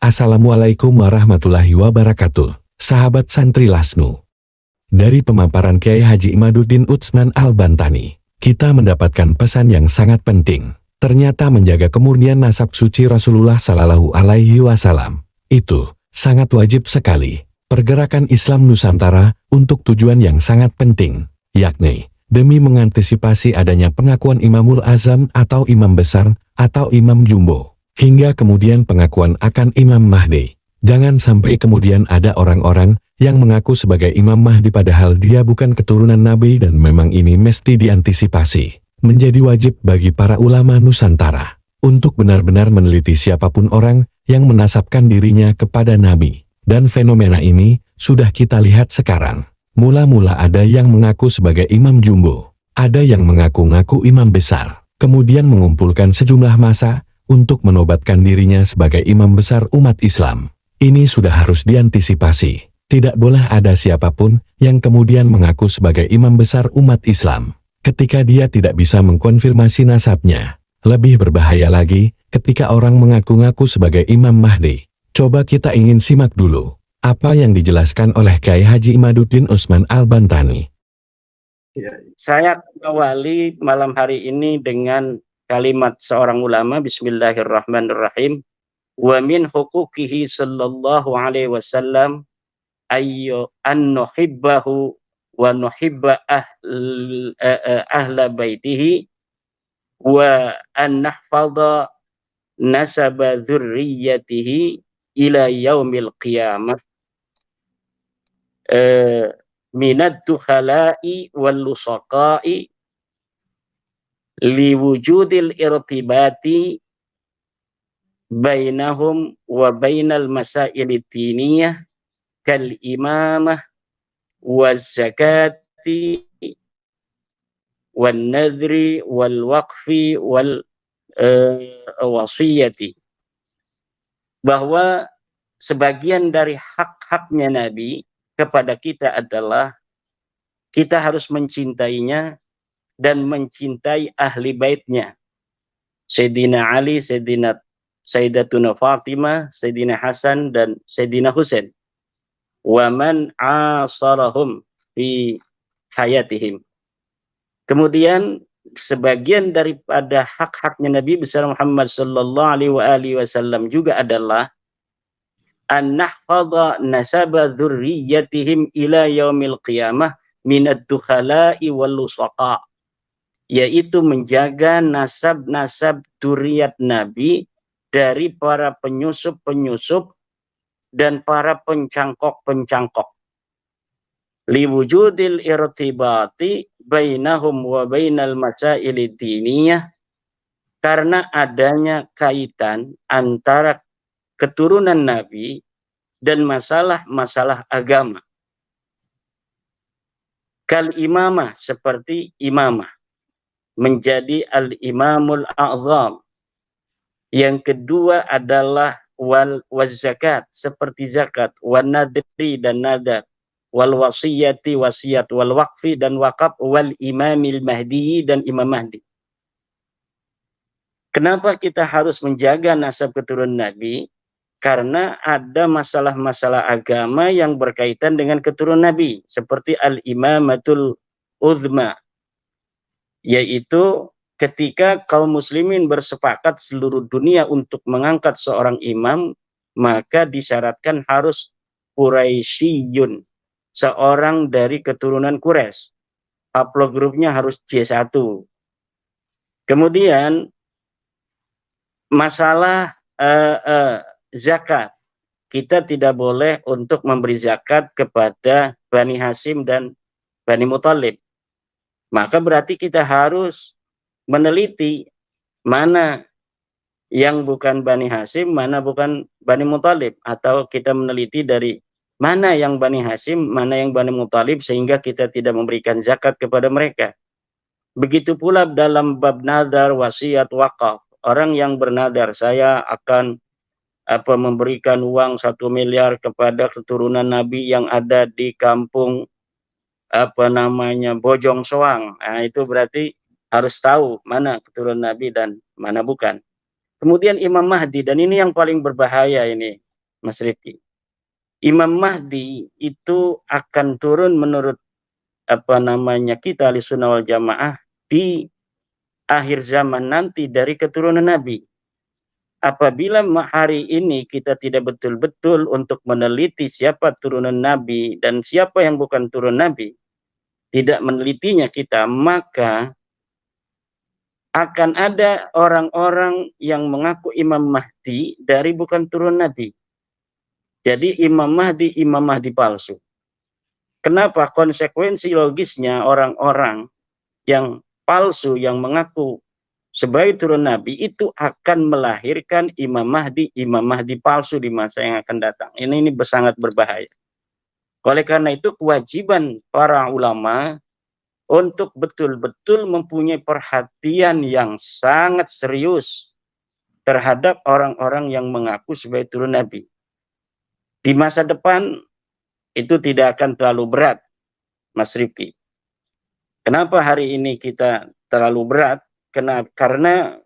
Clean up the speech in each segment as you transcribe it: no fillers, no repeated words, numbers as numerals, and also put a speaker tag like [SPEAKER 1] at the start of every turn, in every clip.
[SPEAKER 1] Assalamualaikum warahmatullahi wabarakatuh, sahabat santri Lasnu. Dari pemaparan Kiai Haji Imaduddin Utsman Al-Bantani, kita mendapatkan pesan yang sangat penting. Ternyata menjaga kemurnian nasab suci Rasulullah Sallallahu Alaihi Wasallam itu sangat wajib sekali. Pergerakan Islam Nusantara untuk tujuan yang sangat penting, yakni demi mengantisipasi adanya pengakuan Imamul Azam atau Imam Besar atau Imam Jumbo, hingga kemudian pengakuan akan Imam Mahdi. Jangan sampai kemudian ada orang-orang yang mengaku sebagai Imam Mahdi padahal dia bukan keturunan Nabi, dan memang ini mesti diantisipasi. Menjadi wajib bagi para ulama Nusantara untuk benar-benar meneliti siapapun orang yang menasabkan dirinya kepada Nabi. Dan fenomena ini sudah kita lihat sekarang. Mula-mula ada yang mengaku sebagai Imam Jumbo, ada yang mengaku-ngaku Imam Besar, kemudian mengumpulkan sejumlah massa untuk menobatkan dirinya sebagai Imam Besar umat Islam. Ini sudah harus diantisipasi. Tidak boleh ada siapapun yang kemudian mengaku sebagai Imam Besar umat Islam ketika dia tidak bisa mengkonfirmasi nasabnya. Lebih berbahaya lagi ketika orang mengaku-ngaku sebagai Imam Mahdi. Coba kita ingin simak dulu apa yang dijelaskan oleh Kiai Haji Imaduddin Utsman Al-Bantani.
[SPEAKER 2] Saya awali malam hari ini dengan kalimat seorang ulama. Bismillahirrahmanirrahim. Wa min huquqihi sallallahu alaihi wasallam ayyu an nuhibbahu wa nuhibba ahla baitihi wa an nahfadha nasaba dzurriyyatihi ila yaumil qiyamah minad dukhala'i wal lusaqa'i liwujudil irtibati bainahum wa bainal masail diniyah kal imamah waz zakati wan nadri wal waqfi wal wasiyati. Bahwa sebagian dari hak-haknya Nabi kepada kita adalah kita harus mencintainya dan mencintai ahli baitnya. Sayyidina Ali, Sayyidatuna Fatimah, Sayyidina Hasan, dan Sayyidina Husain. Wa man asarahum fi hayatihim. Kemudian sebagian daripada hak-haknya Nabi besar Muhammad sallallahu alaihi wasallam juga adalah an nahfadha nasaba dzurriyyatihim ila yaumil qiyamah minad dukhala'i wal lusaqa, yaitu menjaga nasab-nasab dzurriyyat Nabi dari para penyusup-penyusup dan para pencangkok-pencangkok. Liwujudil irtibati bainahum wa bainal masaili diniyah, karena adanya kaitan antara keturunan Nabi dan masalah-masalah agama. Kal imamah, seperti imamah, menjadi al-imamul a'zam. Yang kedua adalah wal zakat, seperti zakat, wan nadri dan nadar, wal wasiyati wasiat, wal waqfi dan wakaf, wal imamil mahdi dan imam mahdi. Kenapa kita harus menjaga nasab keturunan Nabi? Karena ada masalah-masalah agama yang berkaitan dengan keturunan Nabi, seperti al-imamatul uzma, yaitu ketika kaum muslimin bersepakat seluruh dunia untuk mengangkat seorang imam, maka disyaratkan harus Quraisyiyun, seorang dari keturunan Quraisy. Haplogrupnya harus J1. Kemudian masalah zakat. Kita tidak boleh untuk memberi zakat kepada Bani Hashim dan Bani Muthalib. Maka berarti kita harus meneliti mana yang bukan Bani Hashim, mana bukan Bani Muthalib, atau kita meneliti dari mana yang Bani Hashim, mana yang Bani Muthalib, sehingga kita tidak memberikan zakat kepada mereka. Begitu pula dalam bab nadar, wasiat, wakaf. Orang yang bernadar, saya akan memberikan uang 1 miliar kepada keturunan Nabi yang ada di kampung Bojong Soang. Nah, itu berarti harus tahu mana keturunan Nabi dan mana bukan. Kemudian Imam Mahdi, dan ini yang paling berbahaya ini. Mas Rifki. Imam Mahdi itu akan turun menurut kita Ahlussunnah wal Jamaah di akhir zaman nanti dari keturunan Nabi. Apabila hari ini kita tidak betul-betul untuk meneliti siapa turunan Nabi dan siapa yang bukan turun Nabi, tidak menelitinya kita, maka akan ada orang-orang yang mengaku Imam Mahdi dari bukan turun Nabi. Jadi Imam Mahdi palsu. Kenapa? Konsekuensi logisnya orang-orang yang palsu, yang mengaku sebagai turun Nabi, itu akan melahirkan Imam Mahdi palsu di masa yang akan datang. Ini sangat berbahaya. Oleh karena itu, kewajiban para ulama untuk betul-betul mempunyai perhatian yang sangat serius terhadap orang-orang yang mengaku sebagai turun Nabi. Di masa depan itu tidak akan terlalu berat, Mas Rifki. Kenapa hari ini kita terlalu berat? Karena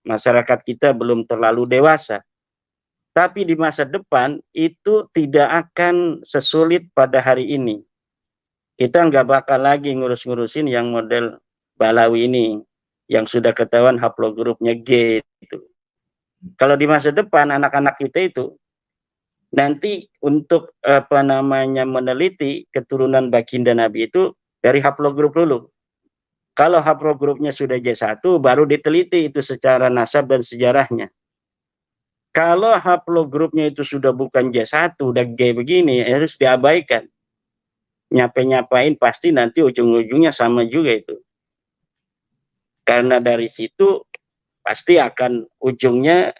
[SPEAKER 2] masyarakat kita belum terlalu dewasa. Tapi di masa depan itu tidak akan sesulit pada hari ini. Kita nggak bakal lagi ngurus-ngurusin yang model Balawi ini, yang sudah ketahuan haplogrupnya G itu. Kalau di masa depan anak-anak kita itu nanti untuk meneliti keturunan baginda Nabi itu dari haplogrup dulu. Kalau haplogrupnya sudah J1 baru diteliti itu secara nasab dan sejarahnya. Kalau haplogrupnya itu sudah bukan J1, udah G begini, harus diabaikan. Nyapain pasti nanti ujung-ujungnya sama juga itu. Karena dari situ pasti akan ujungnya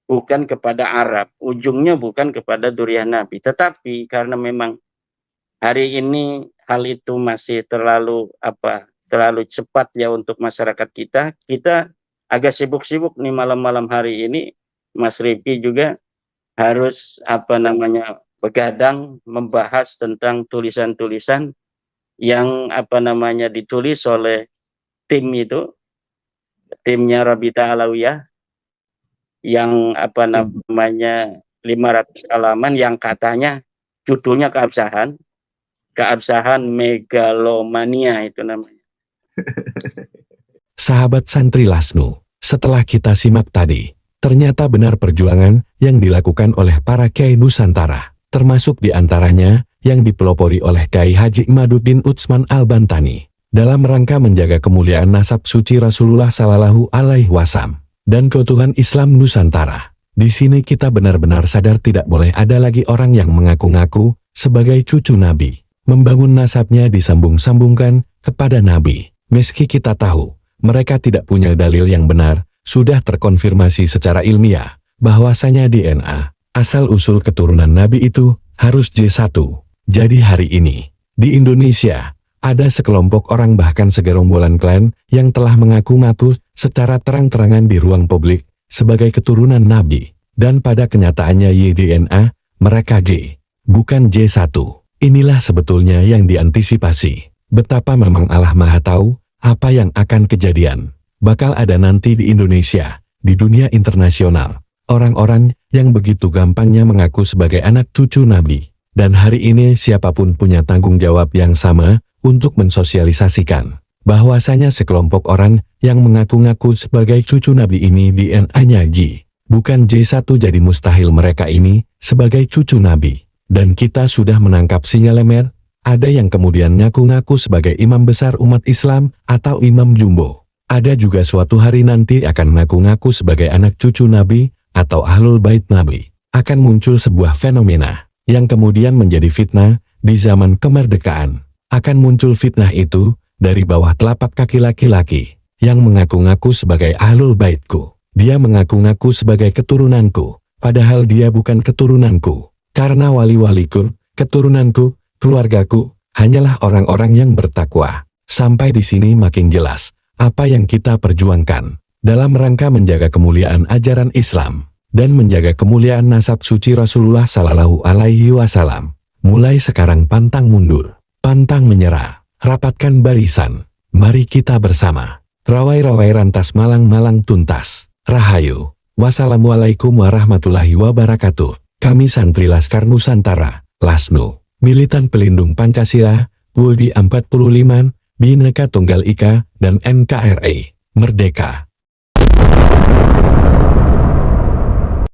[SPEAKER 2] bukan kepada Arab, ujungnya bukan kepada Dzurriyyah Nabi. Tetapi karena memang hari ini hal itu masih terlalu cepat ya untuk masyarakat kita. Kita agak sibuk-sibuk nih malam-malam hari ini. Mas Rifki juga harus begadang membahas tentang tulisan-tulisan yang ditulis oleh timnya Rabita Alawiyah, yang 500 halaman yang katanya judulnya keabsahan megalomania itu namanya.
[SPEAKER 1] Sahabat Santri Lasnu, setelah kita simak tadi, ternyata benar perjuangan yang dilakukan oleh para Kiai Nusantara, termasuk diantaranya yang dipelopori oleh Kiai Haji Imaduddin Utsman Al-Bantani, dalam rangka menjaga kemuliaan nasab suci Rasulullah Shallallahu Alaihi Wasallam dan keutuhan Islam Nusantara. Di sini kita benar-benar sadar tidak boleh ada lagi orang yang mengaku-ngaku sebagai cucu Nabi, membangun nasabnya disambung-sambungkan kepada Nabi, meski kita tahu mereka tidak punya dalil yang benar. Sudah terkonfirmasi secara ilmiah bahwasanya DNA asal-usul keturunan Nabi itu harus J1. Jadi hari ini di Indonesia ada sekelompok orang bahkan segerombolan klan yang telah mengaku-ngaku secara terang-terangan di ruang publik sebagai keturunan Nabi, dan pada kenyataannya YDNA mereka J, bukan J1. Inilah sebetulnya yang diantisipasi. Betapa memang Allah Maha Tahu apa yang akan kejadian. Bakal ada nanti di Indonesia, di dunia internasional, orang-orang yang begitu gampangnya mengaku sebagai anak cucu Nabi. Dan hari ini siapapun punya tanggung jawab yang sama untuk mensosialisasikan bahwasanya sekelompok orang yang mengaku-ngaku sebagai cucu Nabi ini DNA-nya J, bukan J1. Jadi mustahil mereka ini sebagai cucu Nabi. Dan kita sudah menangkap sinyalemen, ada yang kemudian ngaku-ngaku sebagai imam besar umat Islam atau imam jumbo. Ada juga suatu hari nanti akan ngaku-ngaku sebagai anak cucu Nabi atau Ahlul Bait Nabi. Akan muncul sebuah fenomena yang kemudian menjadi fitnah di zaman kemerdekaan. Akan muncul fitnah itu dari bawah telapak kaki laki-laki yang mengaku-ngaku sebagai Ahlul Baitku. Dia mengaku-ngaku sebagai keturunanku, padahal dia bukan keturunanku. Karena wali-waliku, keturunanku, keluargaku, hanyalah orang-orang yang bertakwa. Sampai di sini makin jelas apa yang kita perjuangkan dalam rangka menjaga kemuliaan ajaran Islam dan menjaga kemuliaan nasab suci Rasulullah Shallallahu Alaihi Wasallam. Mulai sekarang pantang mundur, pantang menyerah, rapatkan barisan. Mari kita bersama. Rawai-rawai rantas malang-malang tuntas. Rahayu. Wassalamualaikum warahmatullahi wabarakatuh. Kami Santri Laskar Nusantara, LASNU, militan pelindung Pancasila, UUD 45, Bhinneka Tunggal Ika, dan NKRI, Merdeka.